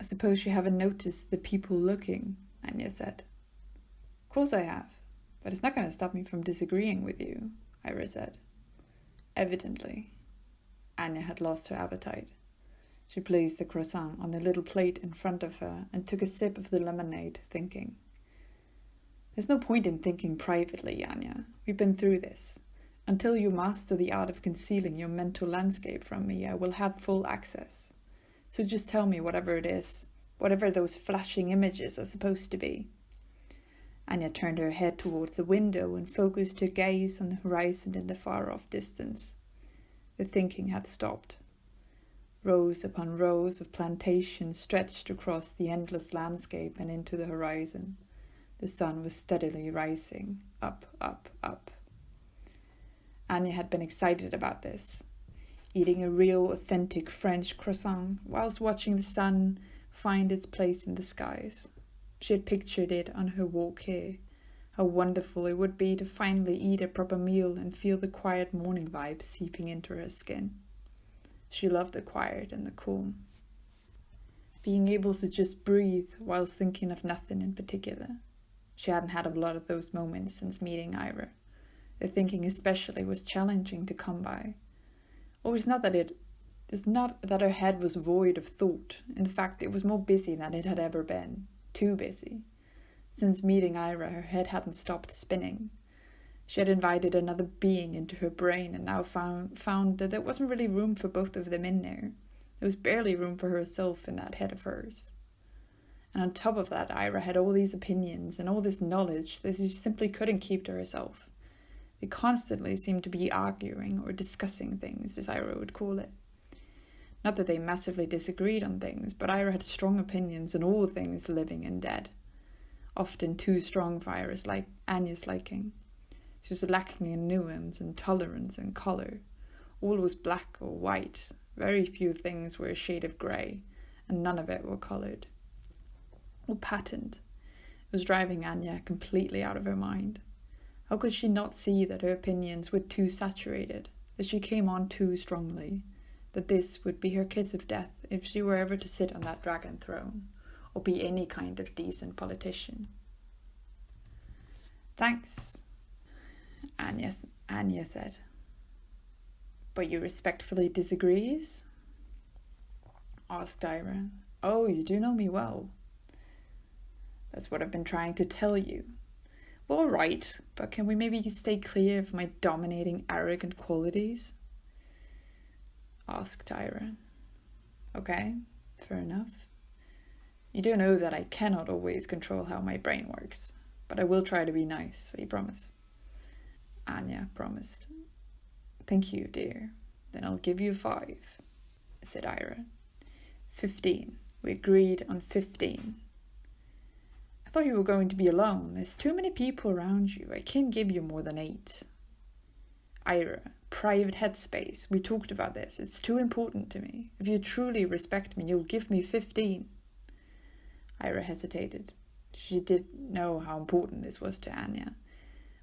suppose you haven't noticed the people looking, Anja said. Of course I have, but it's not going to stop me from disagreeing with you, Ira said. Evidently, Anja had lost her appetite. She placed the croissant on the little plate in front of her and took a sip of the lemonade, thinking. There's no point in thinking privately, Anja. We've been through this. Until you master the art of concealing your mental landscape from me, I will have full access. So just tell me whatever it is, whatever those flashing images are supposed to be. Anja turned her head towards the window and focused her gaze on the horizon in the far-off distance. The thinking had stopped. Rows upon rows of plantations stretched across the endless landscape and into the horizon. The sun was steadily rising, up, up, up. Anja had been excited about this, eating a real, authentic French croissant whilst watching the sun find its place in the skies. She had pictured it on her walk here, how wonderful it would be to finally eat a proper meal and feel the quiet morning vibe seeping into her skin. She loved the quiet and the calm. Being able to just breathe whilst thinking of nothing in particular. She hadn't had a lot of those moments since meeting Ira. The thinking especially was challenging to come by. Or it's not that her head was void of thought. In fact, it was more busy than it had ever been. Too busy. Since meeting Ira, her head hadn't stopped spinning. She had invited another being into her brain and now found that there wasn't really room for both of them in there. There was barely room for herself in that head of hers. And on top of that, Ira had all these opinions and all this knowledge that she simply couldn't keep to herself. They constantly seemed to be arguing or discussing things, as Ira would call it. Not that they massively disagreed on things, but Ira had strong opinions on all things living and dead. Often too strong for Anja's liking. She was lacking in nuance and tolerance and colour. All was black or white. Very few things were a shade of grey, and none of it were coloured. Or patterned. It was driving Anja completely out of her mind. How could she not see that her opinions were too saturated, that she came on too strongly, that this would be her kiss of death if she were ever to sit on that dragon throne, or be any kind of decent politician? Thanks, Anja said. But you respectfully disagrees? Asked Ira. Oh, you do know me well. That's what I've been trying to tell you. Well, all right, but can we maybe stay clear of my dominating, arrogant qualities? Asked Ira. Okay, fair enough. You do know that I cannot always control how my brain works, but I will try to be nice, I promise. Anja promised. Thank you, dear. Then I'll give you 5, said Ira. 15. We agreed on 15. I thought you were going to be alone. There's too many people around you. I can't give you more than 8. Ira, private headspace. We talked about this. It's too important to me. If you truly respect me, you'll give me 15. Ira hesitated. She did know how important this was to Anja,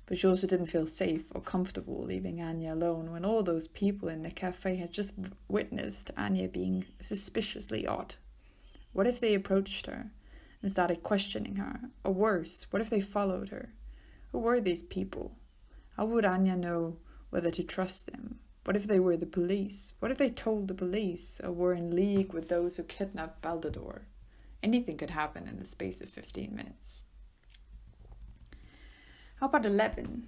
but she also didn't feel safe or comfortable leaving Anja alone when all those people in the cafe had just witnessed Anja being suspiciously odd. What if they approached her and started questioning her? Or worse, what if they followed her? Who were these people? How would Anja know whether to trust them? What if they were the police? What if they told the police or were in league with those who kidnapped Baldador? Anything could happen in the space of 15 minutes. How about 11?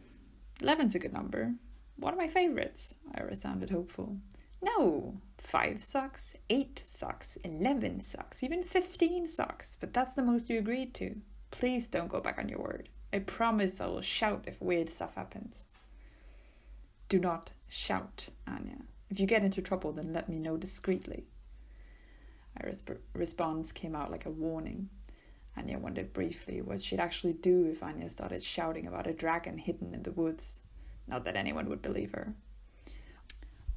11's a good number. One of my favorites. Ira sounded hopeful. No, 5 sucks, 8 sucks, 11 sucks, even 15 sucks, but that's the most you agreed to. Please don't go back on your word. I promise I will shout if weird stuff happens. Do not shout, Anja. If you get into trouble, then let me know discreetly. Ira's response came out like a warning. Anja wondered briefly what she'd actually do if Anja started shouting about a dragon hidden in the woods. Not that anyone would believe her.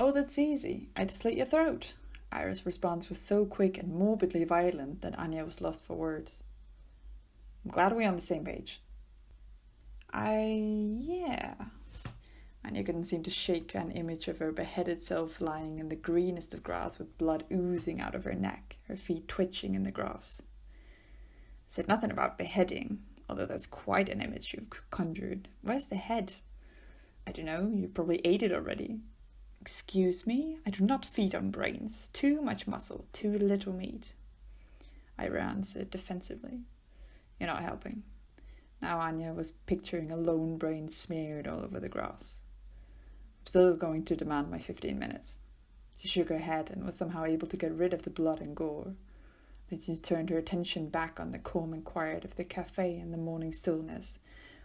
Oh, that's easy. I'd slit your throat. Ira's response was so quick and morbidly violent that Anja was lost for words. I'm glad we're on the same page. Yeah. Anja couldn't seem to shake an image of her beheaded self lying in the greenest of grass with blood oozing out of her neck, her feet twitching in the grass. I said nothing about beheading, although that's quite an image you've conjured. Where's the head? I don't know, you probably ate it already. Excuse me, I do not feed on brains. Too much muscle, too little meat. Ira answered defensively. You're not helping. Now Anja was picturing a lone brain smeared all over the grass. I'm still going to demand my 15 minutes. She shook her head and was somehow able to get rid of the blood and gore. Then she turned her attention back on the calm and quiet of the cafe and the morning stillness,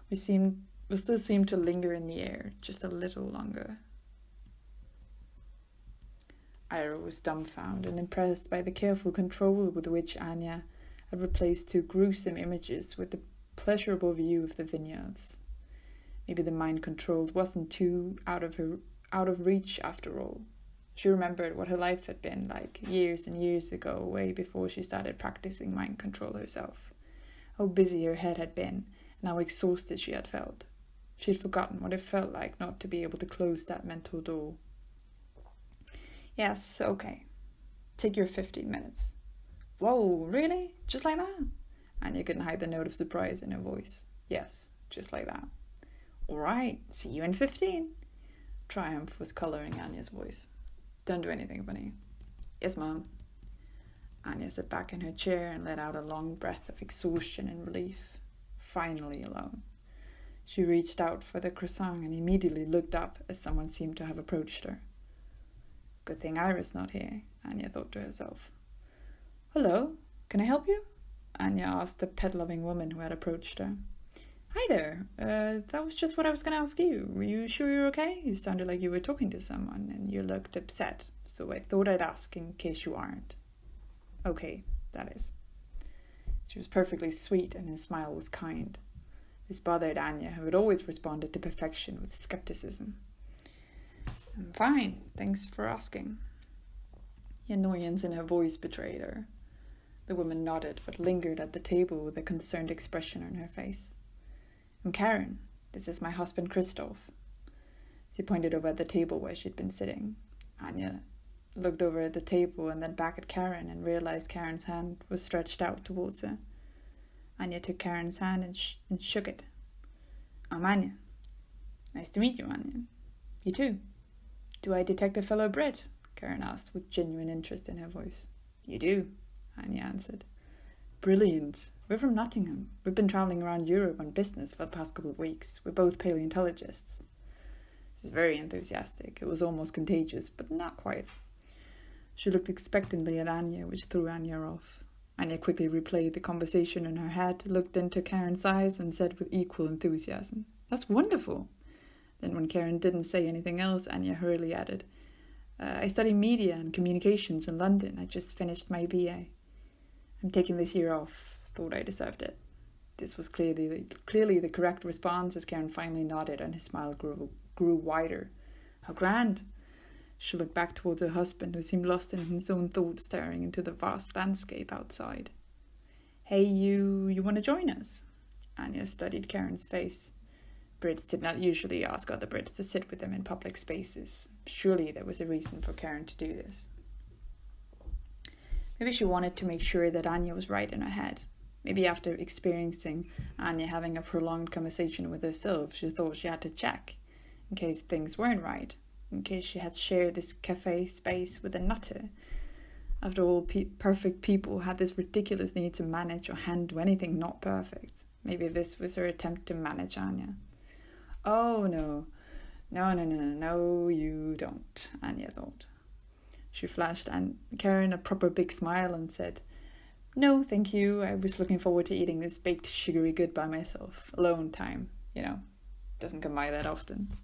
which still seemed to linger in the air just a little longer. Ira was dumbfounded and impressed by the careful control with which Anja had replaced two gruesome images with the pleasurable view of the vineyards. Maybe the mind controlled wasn't too out of reach after all. She remembered what her life had been like years and years ago, way before she started practicing mind control herself. How busy her head had been and how exhausted she had felt. She had forgotten what it felt like not to be able to close that mental door. Yes, okay. Take your 15 minutes. Whoa, really? Just like that? Anja couldn't hide the note of surprise in her voice. Yes, just like that. All right, see you in 15. Triumph was colouring Anja's voice. Don't do anything funny. Yes, Mom. Anja sat back in her chair and let out a long breath of exhaustion and relief. Finally alone. She reached out for the croissant and immediately looked up as someone seemed to have approached her. Good thing Ira's not here, Anja thought to herself. Hello, can I help you? Anja asked the pet-loving woman who had approached her. Hi there, that was just what I was going to ask you. Were you sure you're okay? You sounded like you were talking to someone and you looked upset, so I thought I'd ask in case you aren't. Okay, that is. She was perfectly sweet and her smile was kind. This bothered Anja, who had always responded to perfection with skepticism. I'm fine, thanks for asking. The annoyance in her voice betrayed her. The woman nodded, but lingered at the table with a concerned expression on her face. I'm Karen. This is my husband, Christoph. She pointed over at the table where she'd been sitting. Anja looked over at the table and then back at Karen and realized Karen's hand was stretched out towards her. Anja took Karen's hand and shook it. I'm Anja. Nice to meet you, Anja. You too. Do I detect a fellow Brit? Karen asked with genuine interest in her voice. You do, Anja answered. Brilliant. We're from Nottingham. We've been travelling around Europe on business for the past couple of weeks. We're both paleontologists. She was very enthusiastic. It was almost contagious, but not quite. She looked expectantly at Anja, which threw Anja off. Anja quickly replayed the conversation in her head, looked into Karen's eyes, and said with equal enthusiasm, That's wonderful. Then when Karen didn't say anything else, Anja hurriedly added, I study media and communications in London. I just finished my BA. I'm taking this year off. Thought I deserved it. This was clearly the correct response as Karen finally nodded and his smile grew wider. How grand! She looked back towards her husband, who seemed lost in his own thoughts, staring into the vast landscape outside. Hey, you want to join us? Anja studied Karen's face. Brits did not usually ask other Brits to sit with them in public spaces. Surely there was a reason for Karen to do this. Maybe she wanted to make sure that Anja was right in her head. Maybe after experiencing Anja having a prolonged conversation with herself, she thought she had to check, in case things weren't right, in case she had shared this cafe space with a nutter. After all, perfect people had this ridiculous need to manage or handle anything not perfect. Maybe this was her attempt to manage Anja. Oh, no, you don't, Anja thought. She flashed Karen a proper big smile and said, No, thank you. I was looking forward to eating this baked sugary good by myself. Alone time, doesn't come by that often.